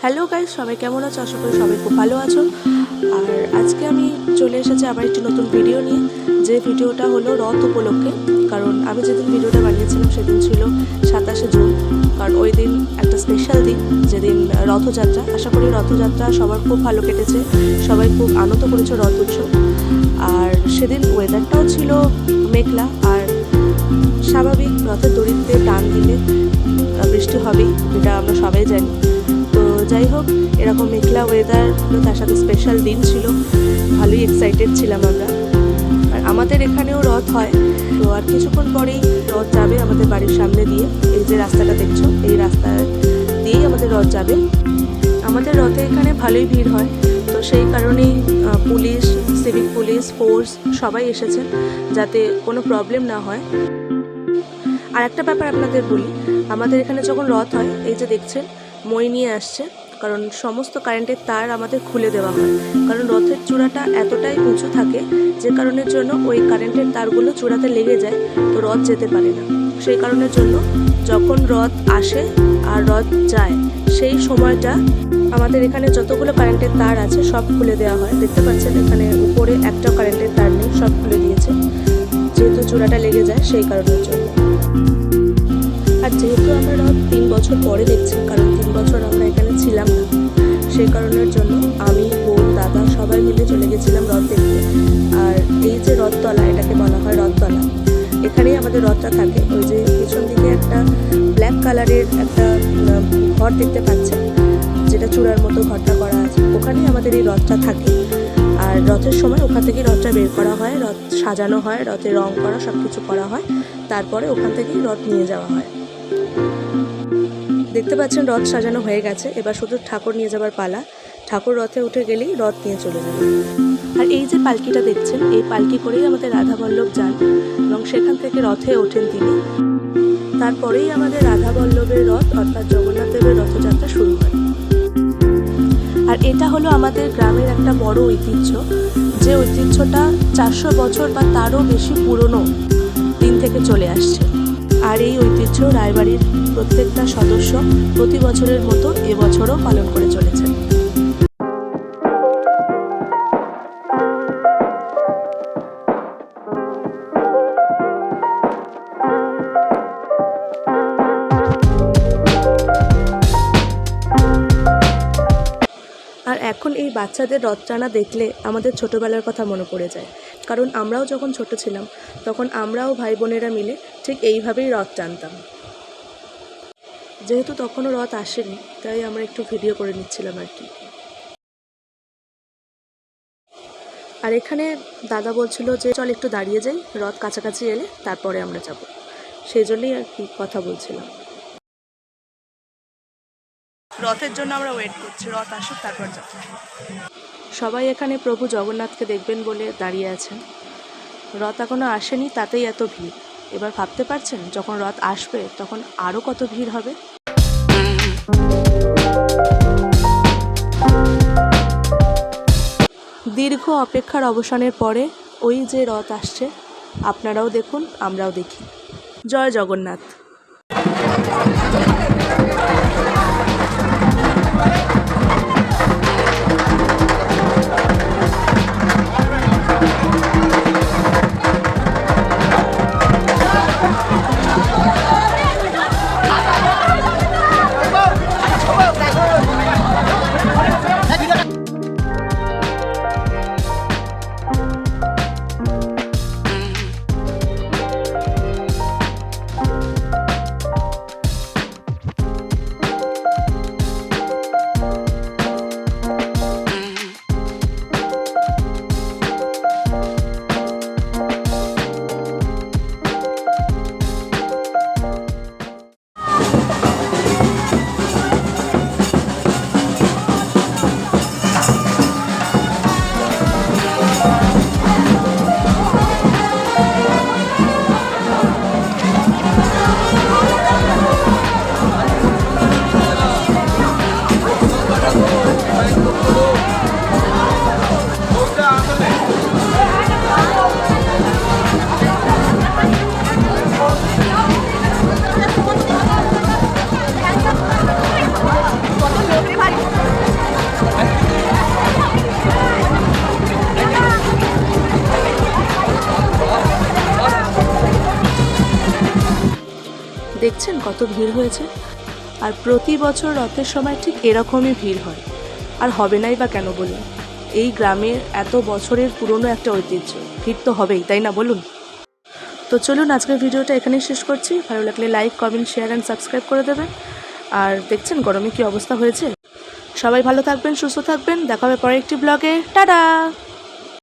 Hello guys, সবাই কেমন আছো? আশা করি সবাই খুব ভালো আছো। আর আজকে আমি চলে এসেছি আবার একটি নতুন ভিডিও নিয়ে, যে ভিডিওটা হলো রথ উপলক্ষে। কারণ আমি যেদিন ভিডিওটা বানিয়েছিলাম সেদিন ছিল 27শে জুন। কারণ ওই দিন একটা স্পেশাল দিন, যেদিন রথযাত্রা। আশা করি রথযাত্রা সবার খুব ভালো কেটেছে, সবাই খুব আনন্দ করেছে রথ উৎসব। আর সেদিন ওয়েদারটাও ছিল মেঘলা, আর স্বাভাবিক রথের দড়িতে টান দিলে বৃষ্টি হবেই, এটা আমরা সবাই জানি। তো যাই হোক, এরকম মেঘলা ওয়েদার, তার সাথে স্পেশাল দিন ছিল, ভালোই এক্সাইটেড ছিলাম আমরা। আর আমাদের এখানেও রথ হয়, তো আর কিছুক্ষণ পরেই রথ যাবে আমাদের বাড়ির সামনে দিয়ে। এই যে রাস্তাটা দেখছো, এই রাস্তা দিয়েই আমাদের রথ যাবে। আমাদের রথে এখানে ভালোই ভিড় হয়, তো সেই কারণেই পুলিশ, সিভিক পুলিশ ফোর্স সবাই এসেছেন যাতে কোনো প্রবলেম না হয়। আর একটা ব্যাপার আপনাদের বলি, আমাদের এখানে যখন রথ হয়, এই যে দেখছেন মই নিয়ে আসছে, কারণ সমস্ত কারেন্টের তার আমাদের খুলে দেওয়া হয়। কারণ রথের চূড়াটা এতটাই উঁচু থাকে, যে কারণের জন্য ওই কারেন্টের তারগুলো চূড়াতে লেগে যায়, তো রথ যেতে পারে না। সেই কারণের জন্য যখন রথ আসে আর রথ যায়, সেই সময়টা আমাদের এখানে যতগুলো কারেন্টের তার আছে সব খুলে দেওয়া হয়। দেখতে পাচ্ছেন এখানে উপরে একটাও কারেন্টের তার নেই, সব খুলে দিয়েছে, যেহেতু চূড়াটা লেগে যায় সেই কারণের জন্য। আর যেহেতু আমরা রথ 3 বছর পরে দেখছি, কারণ 3 বছর আমরা এখানে ছিলাম না, সেই কারণের জন্য আমি, বোন, দাদা সবাই মিলে চলে গেছিলাম রথ দেখতে। আর এই যে রথতলা, এটাকে বলা হয় রথতলা, এখানেই আমাদের রথটা থাকে। ওই যে পিছন দিকে একটা ব্ল্যাক কালারের একটা ঘর দেখতে পাচ্ছেন, যেটা চূড়ার মতো ঘরটা করা আছে, ওখানেই আমাদের এই রথটা থাকে। আর রথের সময় ওখান থেকে রথটা বের করা হয়, রথ সাজানো হয়, রথে রং করা সব কিছু করা হয়, তারপরে ওখান থেকেই রথ নিয়ে যাওয়া হয়। দেখতে পাচ্ছেন রথ সাজানো হয়ে গেছে, এবার শুধু ঠাকুর নিয়ে যাবার পালা। ঠাকুর রথে উঠে গেলেই রথ নিয়ে চলে যাবে। আর এই যে পালকিটা দেখছেন, এই পালকি করেই আমাদের রাধাবল্লভ যান এবং সেখান থেকে রথে ওঠেন তিনি। তারপরেই আমাদের রাধাবল্লভের রথ অর্থাৎ জগন্নাথ দেবের রথযাত্রা শুরু হয়। আর এটা হলো আমাদের গ্রামের একটা বড় ঐতিহ্য, যে ঐতিহ্যটা 400 বছর বা তারও বেশি পুরনো দিন থেকে চলে আসছে। আর এই ঐতিহ্য রায়বাড়ির প্রত্যেকটা সদস্য প্রতি বছরের মতো এবছরও পালন করে চলেছেন। আর এখন এই বাচ্চাদের রথ টানা দেখলে আমাদের ছোটোবেলার কথা মনে পড়ে যায়, কারণ আমরাও যখন ছোট ছিলাম তখন আমরাও ভাই বোনেরা মিলে ঠিক এইভাবেই রথ টানতাম। যেহেতু তখনও রথ আসেনি, তাই আমরা একটু ভিডিও করে নিচ্ছিলাম আর কি। আর এখানে দাদা বলছিল যে চল একটু দাঁড়িয়ে যাই, রথ কাছাকাছি এলে তারপরে আমরা যাব, সেই জন্যই আর কি কথা বলছিলাম। রথের জন্য আমরা ওয়েট করছি, রথ আসুক তারপর যাব। সবাই এখানে প্রভু জগন্নাথকে দেখবেন বলে দাঁড়িয়ে আছেন। রথ এখনো আসেনি, তাতেই এত ভিড়। এবার ভাবতে পারছেন যখন রথ আসবে তখন আরও কত ভিড় হবে। দীর্ঘ অপেক্ষার অবসানের পরে ওই যে রথ আসছে, আপনারাও দেখুন, আমরাও দেখি। জয় জগন্নাথ। দেখছেন কত ভিড় হয়েছে। আর প্রতি বছর রথের সময় ঠিক এরকমই ভিড় হয়, আর হবে নাই বা কেন বলুন। এই গ্রামের এত বছরের পুরনো একটা ঐতিহ্য, ভিড় তো হবেই, তাই না বলুন। তো চলুন আজকের ভিডিওটা এখানেই শেষ করছি। ভালো লাগলে like, comment, share and subscribe করে দেবেন। আর দেখছেন গরমে কি অবস্থা হয়েছে। সবাই ভালো থাকবেন, সুস্থ থাকবেন, দেখা হবে পরের একটি ব্লগে। টাটা।